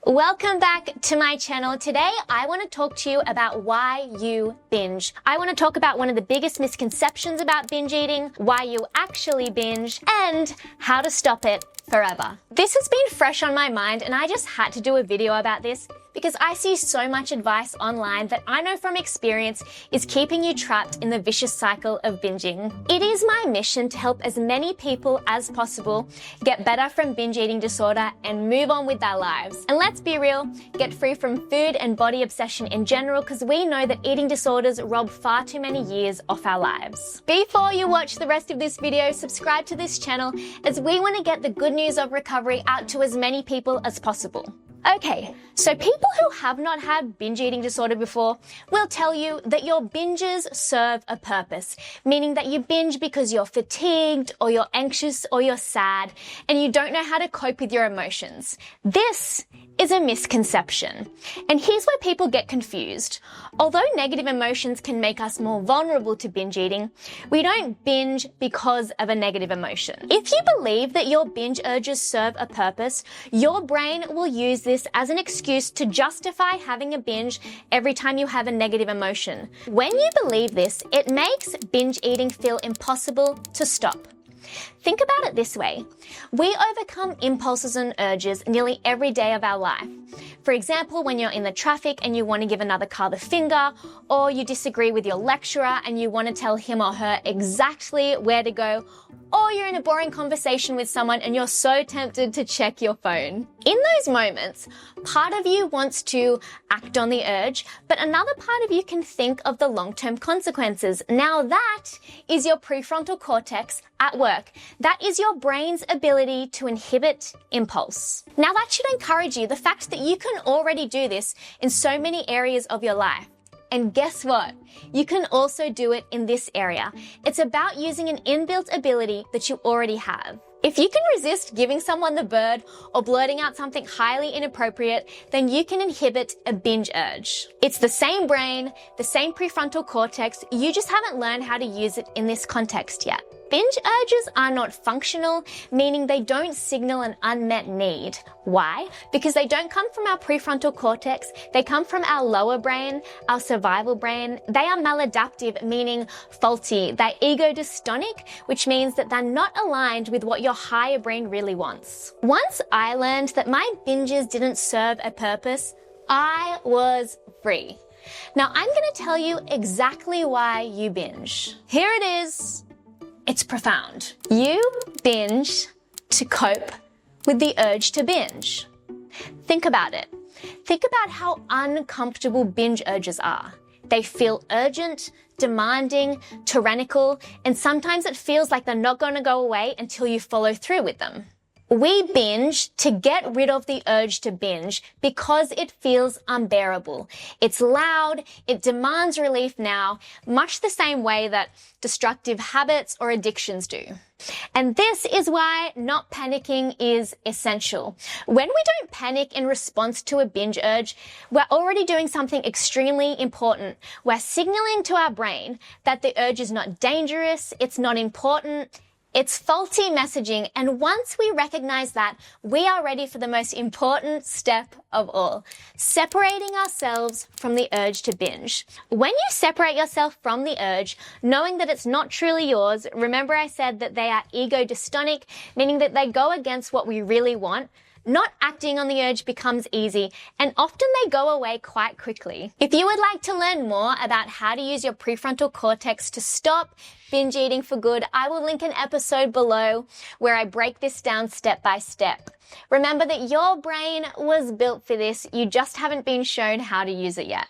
Welcome back to my channel. Today, I want to talk to you about why you binge. I want to talk about one of the biggest misconceptions about binge eating, why you actually binge, and how to stop it forever. This has been fresh on my mind, and I just had to do a video about this because I see so much advice online that I know from experience is keeping you trapped in the vicious cycle of binging. It is my mission to help as many people as possible get better from binge eating disorder and move on with their lives. And let's be real, get free from food and body obsession in general, because we know that eating disorders rob far too many years off our lives. Before you watch the rest of this video, subscribe to this channel as we want to get the good news of recovery out to as many people as possible. Okay, so people who have not had binge eating disorder before will tell you that your binges serve a purpose, meaning that you binge because you're fatigued or you're anxious or you're sad and you don't know how to cope with your emotions. This is a misconception. And here's where people get confused. Although negative emotions can make us more vulnerable to binge eating, we don't binge because of a negative emotion. If you believe that your binge urges serve a purpose, your brain will use this as an excuse to justify having a binge every time you have a negative emotion. When you believe this, it makes binge eating feel impossible to stop. Think about it this way. We overcome impulses and urges nearly every day of our life. For example, when you're in the traffic and you want to give another car the finger, or you disagree with your lecturer and you want to tell him or her exactly where to go, or you're in a boring conversation with someone and you're so tempted to check your phone. In those moments, part of you wants to act on the urge, but another part of you can think of the long-term consequences. Now that is your prefrontal cortex at work. That is your brain's ability to inhibit impulse. Now that should encourage you, the fact that you can already do this in so many areas of your life. And guess what? You can also do it in this area. It's about using an inbuilt ability that you already have. If you can resist giving someone the bird or blurting out something highly inappropriate, then you can inhibit a binge urge. It's the same brain, the same prefrontal cortex, you just haven't learned how to use it in this context yet. Binge urges are not functional, meaning they don't signal an unmet need. Why? Because they don't come from our prefrontal cortex, they come from our lower brain, our survival brain. They are maladaptive, meaning faulty. They're ego-dystonic, which means that they're not aligned with what your higher brain really wants. Once I learned that my binges didn't serve a purpose, I was free. Now I'm going to tell you exactly why you binge. Here it is. It's profound. You binge to cope with the urge to binge. Think about it. Think about how uncomfortable binge urges are. They feel urgent, demanding, tyrannical, and sometimes it feels like they're not going to go away until you follow through with them. We binge to get rid of the urge to binge because it feels unbearable. It's loud, it demands relief now, much the same way that destructive habits or addictions do. And this is why not panicking is essential. When we don't panic in response to a binge urge, we're already doing something extremely important. We're signaling to our brain that the urge is not dangerous, it's not important, it's faulty messaging, and once we recognize that, we are ready for the most important step of all, separating ourselves from the urge to binge. When you separate yourself from the urge, knowing that it's not truly yours, remember I said that they are ego-dystonic, meaning that they go against what we really want. Not acting on the urge becomes easy, and often they go away quite quickly. If you would like to learn more about how to use your prefrontal cortex to stop binge eating for good, I will link an episode below where I break this down step by step. Remember that your brain was built for this, you just haven't been shown how to use it yet.